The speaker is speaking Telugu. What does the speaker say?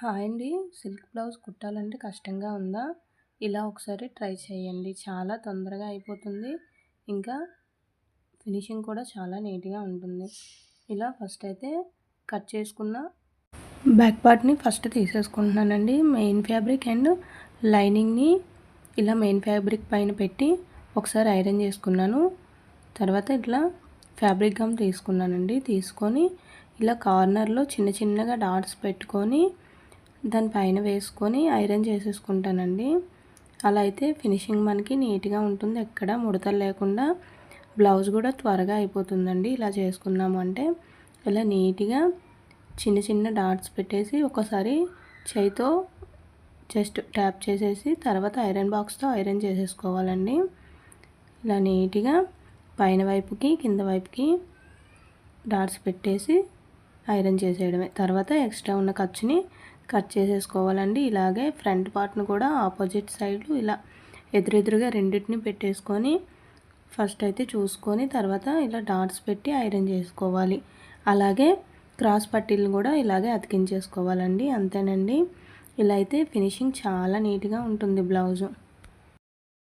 హాయ్ అండి. సిల్క్ బ్లౌజ్ కుట్టాలంటే కష్టంగా ఉందా? ఇలా ఒకసారి ట్రై చేయండి. చాలా తొందరగా అయిపోతుంది. ఇంకా ఫినిషింగ్ కూడా చాలా నీట్‌గా ఉంటుంది. ఇలా ఫస్ట్ అయితే కట్ చేసుకున్న బ్యాక్ పార్ట్‌ని ఫస్ట్ తీసేసుకుంటున్నానండి. మెయిన్ ఫ్యాబ్రిక్ అండ్ లైనింగ్‌ని ఇలా మెయిన్ ఫ్యాబ్రిక్ పైన పెట్టి ఒకసారి ఐరన్ చేసుకున్నాను. తర్వాత ఇట్లా ఫ్యాబ్రిక్ గమ్ తీసుకున్నానండి. తీసుకొని ఇలా కార్నర్‌లో చిన్న చిన్నగా డాట్స్ పెట్టుకొని దానిపైన వేసుకొని ఐరన్ చేసేసుకుంటానండి. అలా అయితే ఫినిషింగ్ మనకి నీట్‌గా ఉంటుంది. ఎక్కడ ముడతలు లేకుండా బ్లౌజ్ కూడా త్వరగా అయిపోతుందండి. ఇలా చేసుకున్నాము అంటే ఇలా నీట్‌గా చిన్న చిన్న డాట్స్ పెట్టేసి ఒకసారి చేయితో జస్ట్ ట్యాప్ చేసేసి తర్వాత ఐరన్ బాక్స్తో ఐరన్ చేసేసుకోవాలండి. ఇలా నీట్‌గా పైన వైపుకి కింద వైపుకి డాట్స్ పెట్టేసి ఐరన్ చేసేయడమే. తర్వాత ఎక్స్ట్రా ఉన్న ఖర్చుని కట్ చేసేసుకోవాలండి. ఇలాగే ఫ్రంట్ పార్ట్ను కూడా ఆపోజిట్ సైడ్ ఇలా ఎదురెదురుగా రెండింటిని పెట్టేసుకొని ఫస్ట్ అయితే చూసుకొని తర్వాత ఇలా డాట్స్ పెట్టి ఐరన్ చేసుకోవాలి. అలాగే క్రాస్ పట్టీలను కూడా ఇలాగే అతికించేసుకోవాలండి. అంతేనండి. ఇలా అయితే ఫినిషింగ్ చాలా నీట్‌గా ఉంటుంది బ్లౌజు.